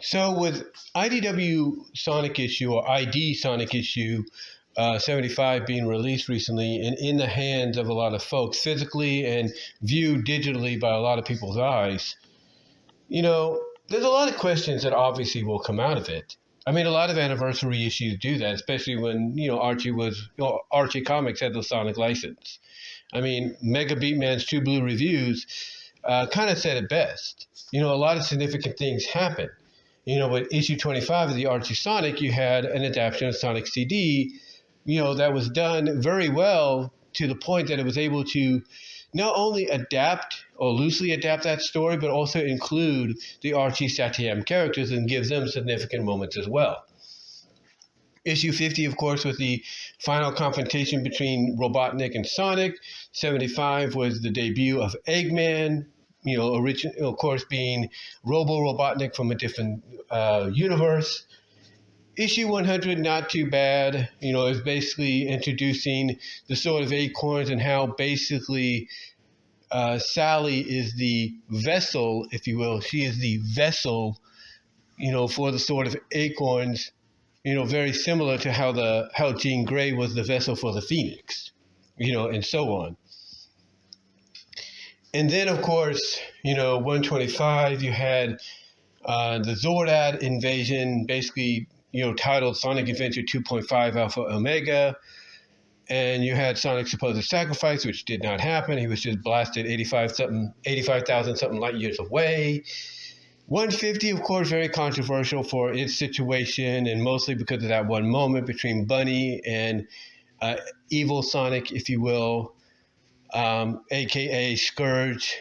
So with IDW Sonic issue or ID Sonic issue 75 being released recently and in the hands of a lot of folks physically and viewed digitally by a lot of people's eyes, there's a lot of questions that obviously will come out of it. I mean, a lot of anniversary issues do that, especially when, Archie Comics had the Sonic license. I mean, Mega Beatman's True Blue reviews kind of said it best. A lot of significant things happen. With issue 25 of the Archie Sonic, you had an adaptation of Sonic CD, that was done very well to the point that it was able to not only adapt or loosely adapt that story, but also include the Archie Satyam characters and give them significant moments as well. Issue 50, of course, was the final confrontation between Robotnik and Sonic. 75 was the debut of Eggman, original, of course, being Robo-Robotnik from a different universe. Issue 100, not too bad. Is basically introducing the sort of acorns and how basically Sally is the vessel, if you will. She is the vessel, for the sort of acorns, very similar to how Jean Grey was the vessel for the Phoenix, and so on. And then, of course, 125, you had the Zordad invasion, basically, titled Sonic Adventure 2.5 Alpha Omega. And you had Sonic's supposed sacrifice, which did not happen. He was just blasted 85,000 something light years away. 150, of course, very controversial for its situation, and mostly because of that one moment between Bunny and evil Sonic, if you will, a.k.a. Scourge,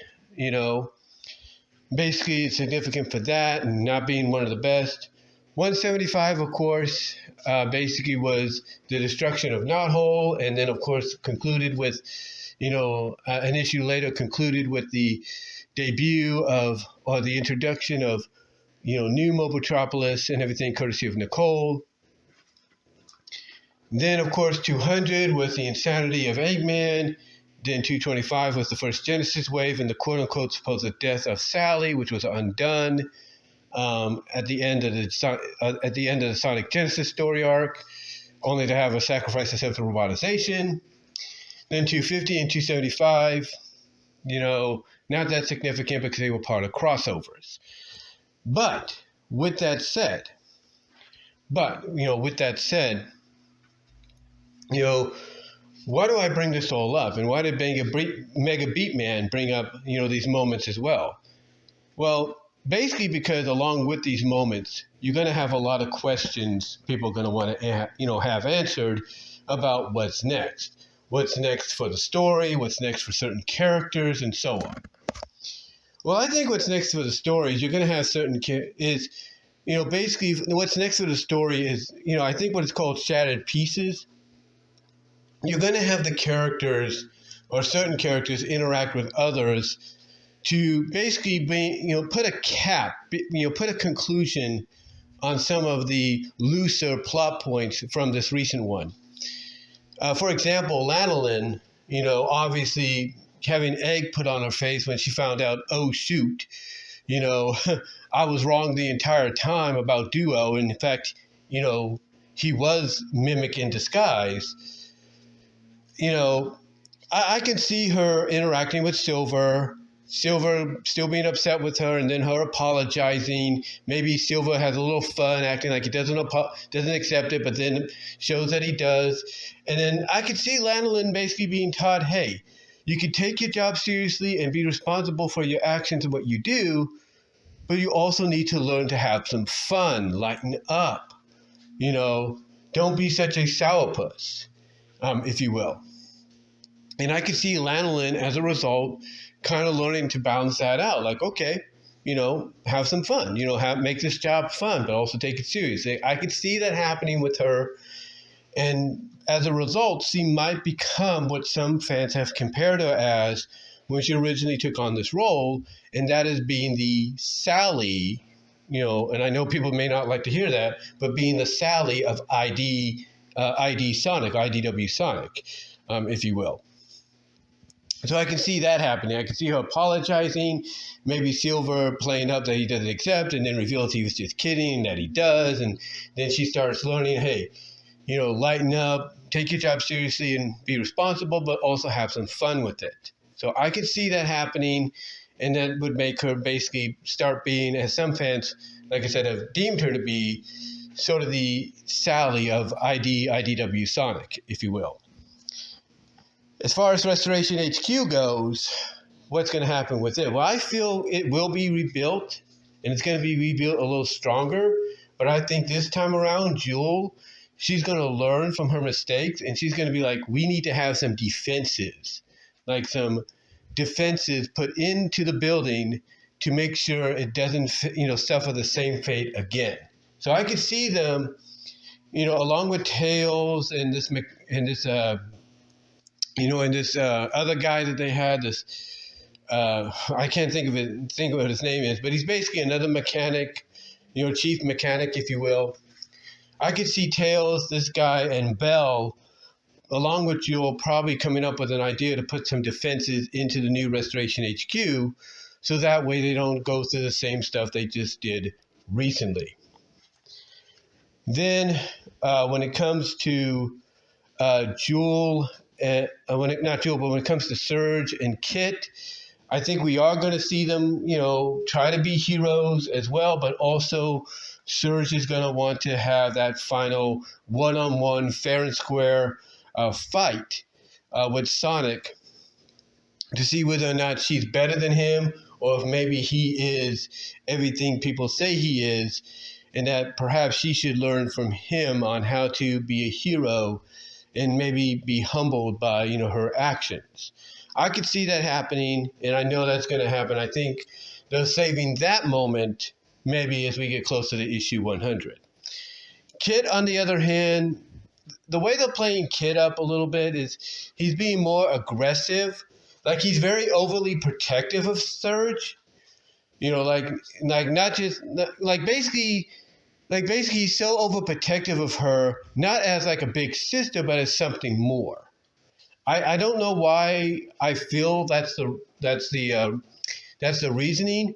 Basically, it's significant for that and not being one of the best. 175, of course, basically was the destruction of Knothole, and then, of course, concluded with, an issue later concluded with the debut of, or the introduction of, new Mobotropolis and everything courtesy of Nicole. Then, of course, 200 was the insanity of Eggman. Then 225 was the first Genesis wave and the quote-unquote supposed death of Sally, which was undone at the end of the Sonic Genesis story arc, only to have a sacrifice of central robotization. Then 250 and 275, not that significant because they were part of crossovers. But with that said, why do I bring this all up? And why did Mega Beatman bring up, these moments as well? Well, basically because along with these moments, you're going to have a lot of questions people are going to want to, have answered about what's next. What's next for the story, what's next for certain characters, and so on. Well, I think what's next for the story is you're going to have basically what's next for the story is, I think what it's called shattered pieces. You're going to have the characters or certain characters interact with others to basically put a cap, put a conclusion on some of the looser plot points from this recent one. For example, Lanolin, obviously having egg put on her face when she found out, oh, shoot, I was wrong the entire time about Duo. And in fact, he was Mimic in disguise. I can see her interacting with Silver still being upset with her, and then her apologizing. Maybe Silver has a little fun acting like he doesn't accept it, but then shows that he does. And then I could see Lanolin basically being taught, hey, you can take your job seriously and be responsible for your actions and what you do, but you also need to learn to have some fun, lighten up. Don't be such a sourpuss, if you will. And I could see Lanolin, as a result, kind of learning to balance that out. Like, okay, have some fun. Make this job fun, but also take it seriously. I could see that happening with her. And as a result, she might become what some fans have compared her as when she originally took on this role, and that is being the Sally, and I know people may not like to hear that, but being the Sally of ID Sonic, IDW Sonic, if you will. So I can see that happening. I can see her apologizing, maybe Silver playing up that he doesn't accept, and then reveals he was just kidding, that he does. And then she starts learning, hey, lighten up, take your job seriously and be responsible, but also have some fun with it. So I could see that happening, and that would make her basically start being, as some fans, like I said, have deemed her to be sort of the Sally of IDW Sonic, if you will. As far as Restoration HQ goes, what's going to happen with it? Well, I feel it will be rebuilt, and it's going to be rebuilt a little stronger. But I think this time around, Jewel, she's going to learn from her mistakes, and she's going to be like, we need to have some defenses, like some defenses put into the building to make sure it doesn't, suffer the same fate again. So I could see them, along with Tails and this other guy that they had, this I can't think of what his name is, but he's basically another mechanic, chief mechanic, if you will. I could see Tails, this guy, and Bell, along with Jewel, probably coming up with an idea to put some defenses into the new Restoration HQ, so that way they don't go through the same stuff they just did recently. Then, when it comes to Jewel, when it comes to Surge and Kit, I think we are going to see them, try to be heroes as well, but also Surge is going to want to have that final one-on-one, fair and square fight with Sonic to see whether or not she's better than him, or if maybe he is everything people say he is, and that perhaps she should learn from him on how to be a hero and maybe be humbled by, her actions. I could see that happening, and I know that's going to happen. I think they're saving that moment maybe as we get closer to issue 100. Kid, on the other hand, the way they're playing Kid up a little bit is he's being more aggressive. Like, he's very overly protective of Surge. Basically he's so overprotective of her, not as like a big sister, but as something more. I don't know why I feel that's the reasoning,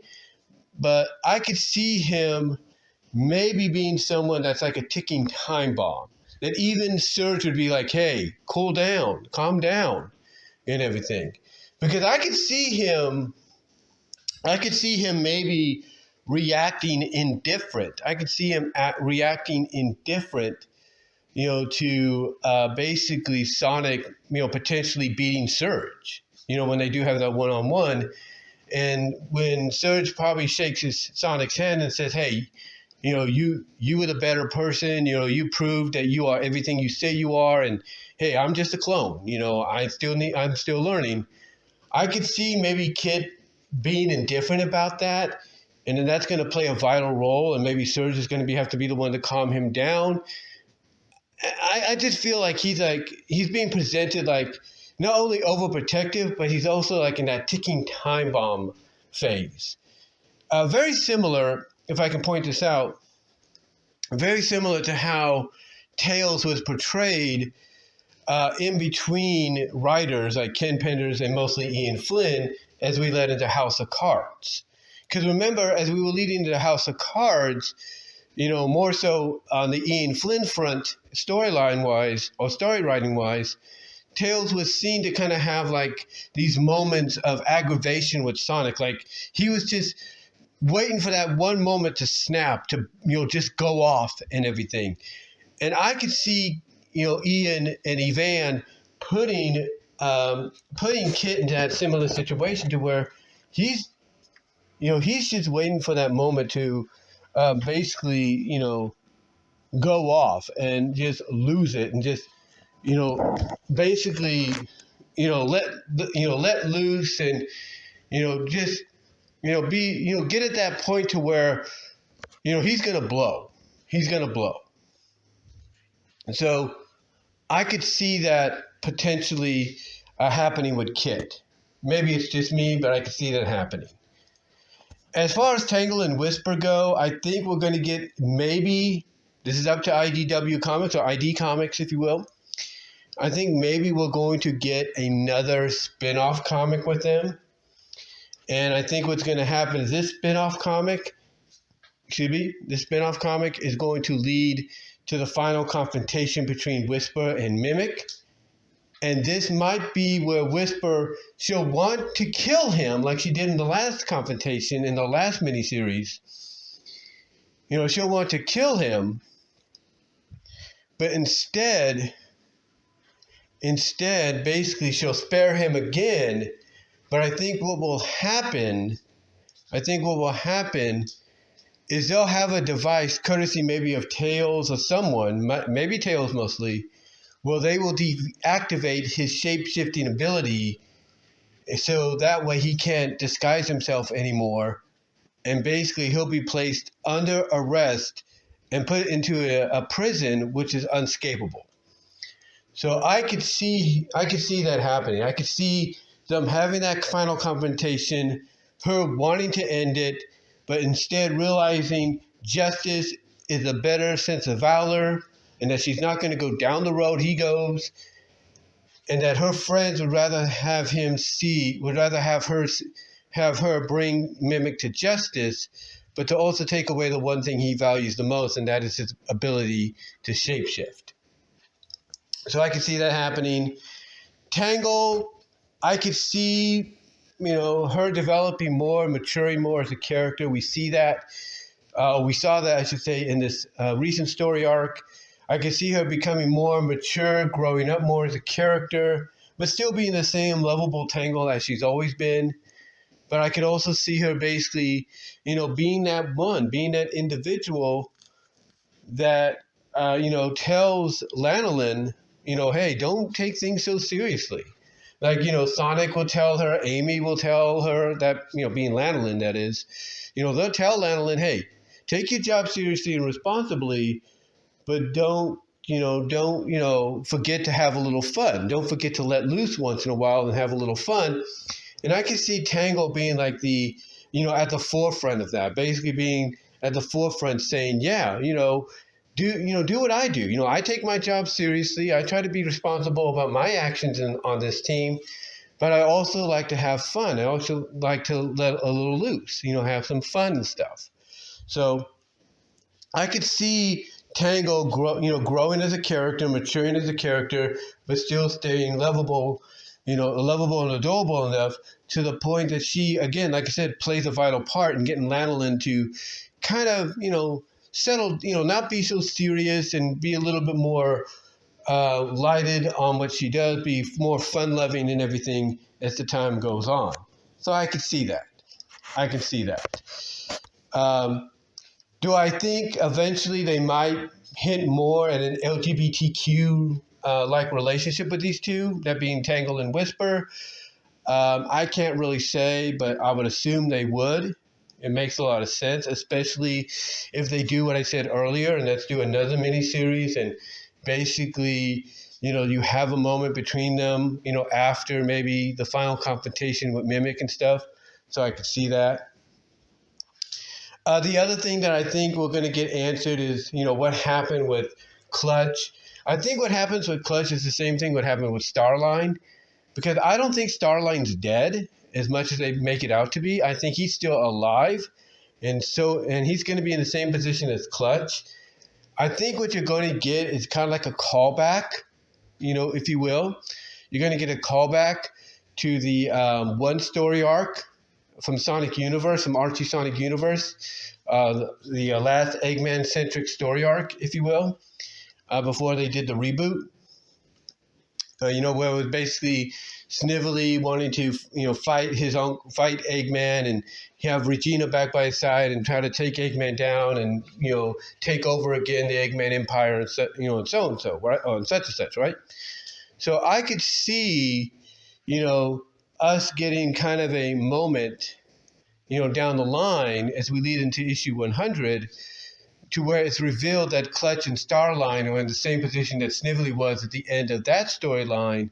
but I could see him maybe being someone that's like a ticking time bomb. That even Surge would be like, hey, cool down, calm down, and everything. Because I could see him maybe reacting indifferent. I could see him reacting indifferent, to basically Sonic, potentially beating Surge, when they do have that one-on-one. And when Surge probably shakes Sonic's hand and says, hey, you were the better person, you proved that you are everything you say you are, and hey, I'm just a clone, I'm still learning. I could see maybe Kid being indifferent about that, and then that's going to play a vital role, and maybe Surge is going to have to be the one to calm him down. I just feel like he's being presented like not only overprotective, but he's also like in that ticking time bomb phase. Very similar, if I can point this out, very similar to how Tails was portrayed in between writers like Ken Penders and mostly Ian Flynn as we led into House of Cards. Because remember, as we were leading into House of Cards, more so on the Ian Flynn front, storyline-wise or story writing-wise, Tails was seen to kind of have like these moments of aggravation with Sonic. Like he was just waiting for that one moment to snap, to just go off and everything. And I could see Ian and Ivan putting Kit into that similar situation to where he's just waiting for that moment to basically go off and just lose it and just basically let loose and just be get at that point to where he's gonna blow. And so I could see that potentially happening with Kit. Maybe it's just me, but I could see that happening. As far as Tangle and Whisper go, I think we're going to get maybe, this is up to IDW Comics or ID Comics, if you will. I think maybe we're going to get another spin-off comic with them. And I think what's going to happen is this spin-off comic is going to lead to the final confrontation between Whisper and Mimic. And this might be where Whisper, she'll want to kill him like she did in the last confrontation, in the last miniseries. She'll want to kill him, but instead, basically, she'll spare him again. But I think what will happen is they'll have a device, courtesy maybe of Tails or someone, maybe Tails mostly, where they will deactivate his shape-shifting ability so that way he can't disguise himself anymore. And basically he'll be placed under arrest and put into a prison which is unescapable. So I could see that happening. I could see them having that final confrontation, her wanting to end it, but instead realizing justice is a better sense of valor, and that she's not going to go down the road he goes, and that her friends would rather have her bring Mimic to justice, but to also take away the one thing he values the most, and that is his ability to shapeshift. So I could see that happening. Tangle, I could see, her developing more, maturing more as a character. We see that. We saw that, I should say, in this recent story arc. I could see her becoming more mature, growing up more as a character, but still being the same lovable Tangle as she's always been. But I could also see her basically, being that individual that, tells Lanolin, hey, don't take things so seriously. Like, Sonic will tell her, Amy will tell her that, being Lanolin, that is, they'll tell Lanolin, hey, take your job seriously and responsibly, but don't forget to have a little fun. Don't forget to let loose once in a while and have a little fun. And I can see Tangle being like the, at the forefront of that, basically being at the forefront saying, yeah, do what I do. I take my job seriously. I try to be responsible about my actions on this team, but I also like to have fun. I also like to let a little loose, have some fun and stuff. So I could see Tangle growing as a character, maturing as a character, but still staying lovable and adorable enough to the point that she, again, like I said, plays a vital part in getting Lanolin to kind of, settle, not be so serious and be a little bit more lighted on what she does, be more fun-loving and everything as the time goes on. So I could see that. Do I think eventually they might hint more at an LGBTQ like relationship with these two, that being Tangle and Whisper? I can't really say, but I would assume they would. It makes a lot of sense, especially if they do what I said earlier, and let's do another miniseries, and basically, you have a moment between them, after maybe the final confrontation with Mimic and stuff. So I could see that. The other thing that I think we're going to get answered is, what happened with Clutch. I think what happens with Clutch is the same thing what happened with Starline, because I don't think Starline's dead as much as they make it out to be. I think he's still alive, and he's going to be in the same position as Clutch. I think what you're going to get is kind of like a callback, if you will. You're going to get a callback to the one story arc from Sonic Universe, from Archie Sonic Universe, the last Eggman-centric story arc, if you will, before they did the reboot. Where it was basically Snively wanting to, fight Eggman, and have Regina back by his side and try to take Eggman down and, take over again the Eggman Empire and so, and so, right? Oh, and such, right? So I could see, us getting kind of a moment, down the line as we lead into issue 100, to where it's revealed that Clutch and Starline are in the same position that Snively was at the end of that storyline,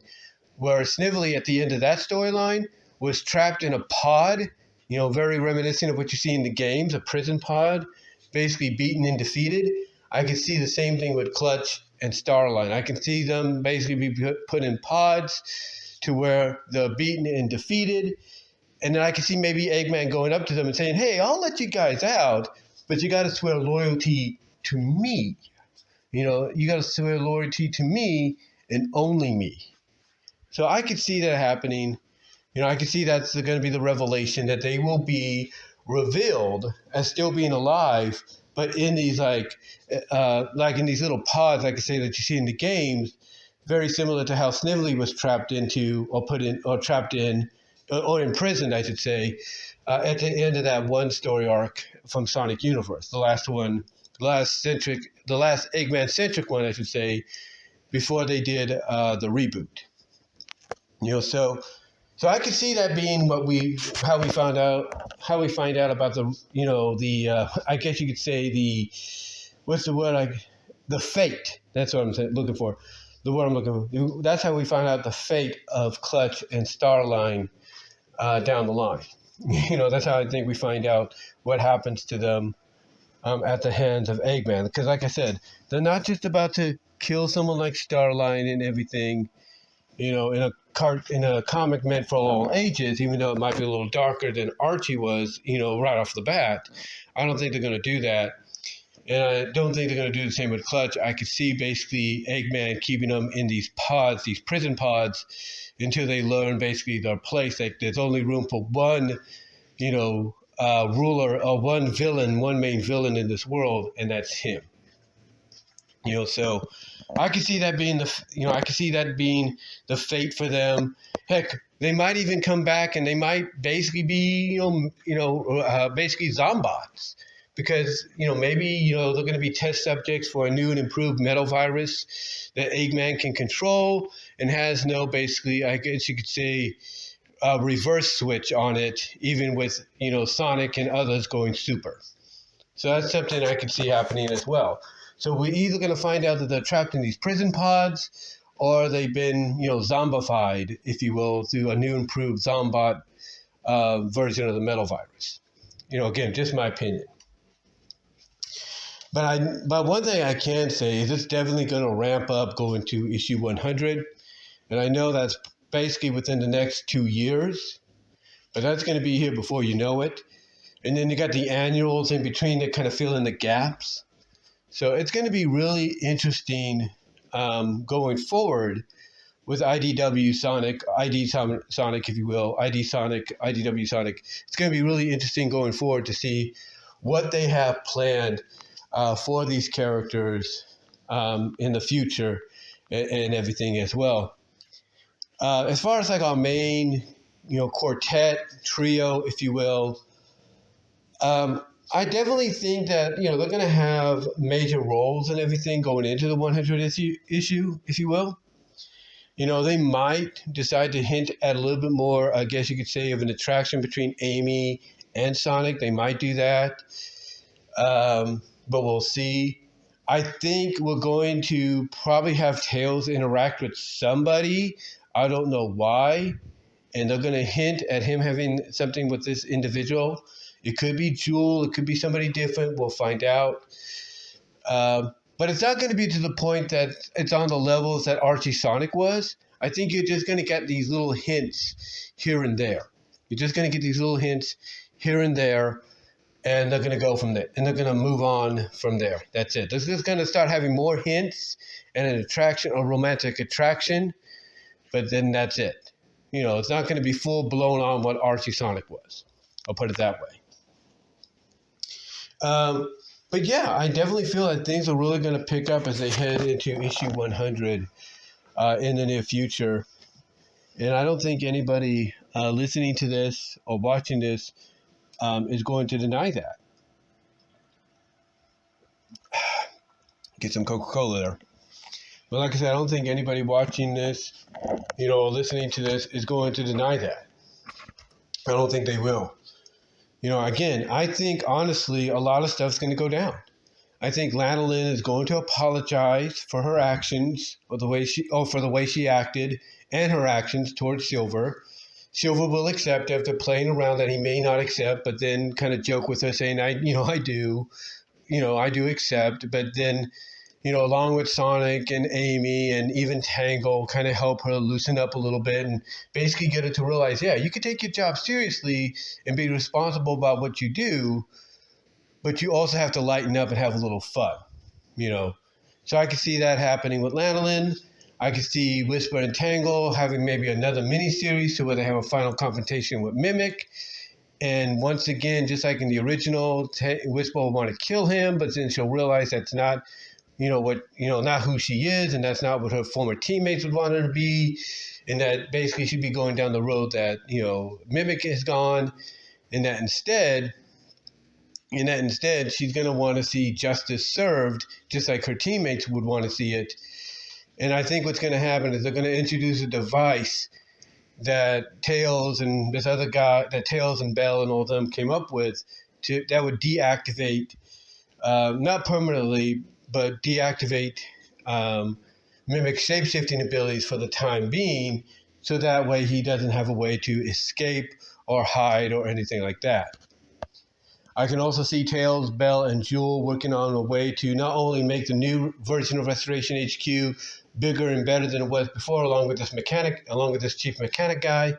where Snively at the end of that storyline was trapped in a pod, very reminiscent of what you see in the games, a prison pod, basically beaten and defeated. I could see the same thing with Clutch and Starline. I can see them basically be put in pods to where they're beaten and defeated. And then I can see maybe Eggman going up to them and saying, hey, I'll let you guys out, but you got to swear loyalty to me. You got to swear loyalty to me and only me. So I could see that happening. I could see that's going to be the revelation, that they will be revealed as still being alive, but in these like in these little pods, like I say, that you see in the games, very similar to how Snively was trapped into, or put in, or trapped in, or imprisoned, I should say, at the end of that one story arc from Sonic Universe, the last Eggman-centric one, I should say, before they did the reboot. So I could see that being how we find out about the I guess you could say what's the word, the fate. That's what I'm looking for. The word I'm looking for. That's how we find out the fate of Clutch and Starline down the line. That's how I think we find out what happens to them at the hands of Eggman. Because like I said, they're not just about to kill someone like Starline and everything, in a comic meant for all ages, even though it might be a little darker than Archie was, right off the bat. I don't think they're going to do that. And I don't think they're going to do the same with Clutch. I could see basically Eggman keeping them in these pods, these prison pods, until they learn basically their place. Like there's only room for one, ruler, or one main villain in this world, and that's him. So I could see that being the fate for them. Heck, they might even come back and they might basically be, basically Zombots. Because, maybe, they're going to be test subjects for a new and improved metal virus that Eggman can control and has no, basically, I guess you could say, reverse switch on it, even with, Sonic and others going super. So that's something I could see happening as well. So we're either going to find out that they're trapped in these prison pods, or they've been, zombified, if you will, through a new improved Zombot version of the metal virus. Again, just my opinion. But one thing I can say is it's definitely going to ramp up going to issue 100. And I know that's basically within the next 2 years. But that's going to be here before you know it. And then you got the annuals in between that kind of fill in the gaps. So it's going to be really interesting going forward with IDW Sonic, ID Sonic, if you will, ID Sonic, IDW Sonic. It's going to be really interesting going forward to see what they have planned for these characters in the future and everything as well. As far as like our main, quartet, trio, if you will, I definitely think that, they're going to have major roles and everything going into the 100th issue, if you will. They might decide to hint at a little bit more, I guess you could say, of an attraction between Amy and Sonic. They might do that. But we'll see. I think we're going to probably have Tails interact with somebody. I don't know why. And they're going to hint at him having something with this individual. It could be Jewel. It could be somebody different. We'll find out. But it's not going to be to the point that it's on the levels that Archie Sonic was. I think you're just going to get these little hints here and there. You're just going to get these little hints here and there. And they're going to go from there. And they're going to move on from there. That's it. They're just going to start having more hints and an attraction, a romantic attraction. But then that's it. It's not going to be full blown on what Archie Sonic was. I'll put it that way. But yeah, I definitely feel that things are really going to pick up as they head into issue 100 in the near future. And I don't think anybody listening to this or watching this is going to deny that. Get some Coca-Cola there. But like I said, I don't think anybody watching this, or listening to this is going to deny that. I don't think they will. Again, I think honestly a lot of stuff's going to go down. I think Lanolin is going to apologize for her actions, or for the way she acted and her actions towards Silver. Silver will accept after playing around that he may not accept, but then kind of joke with her saying, I do accept. But then, along with Sonic and Amy and even Tangle, kind of help her loosen up a little bit and basically get her to realize, yeah, you can take your job seriously and be responsible about what you do, but you also have to lighten up and have a little fun, So I could see that happening with Lanolin. I could see Whisper and Tangle having maybe another mini-series to where they have a final confrontation with Mimic. And once again, just like in the original, Whisper will want to kill him, but then she'll realize that's not not who she is, and that's not what her former teammates would want her to be, and that basically she'd be going down the road that Mimic is gone, and that instead she's going to want to see justice served, just like her teammates would want to see it. And I think what's going to happen is they're going to introduce a device that Tails and this other guy, that Tails and Bell and all of them came up with, that would deactivate, not permanently, but deactivate Mimic shapeshifting abilities for the time being, so that way he doesn't have a way to escape or hide or anything like that. I can also see Tails, Bell, and Jewel working on a way to not only make the new version of Restoration HQ bigger and better than it was before, along with this chief mechanic guy,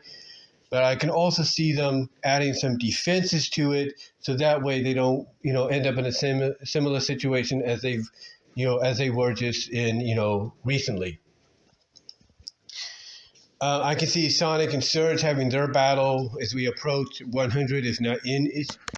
but I can also see them adding some defenses to it, so that way they don't, end up in a similar situation as they were just in, recently. I can see Sonic and Surge having their battle as we approach 100, if not in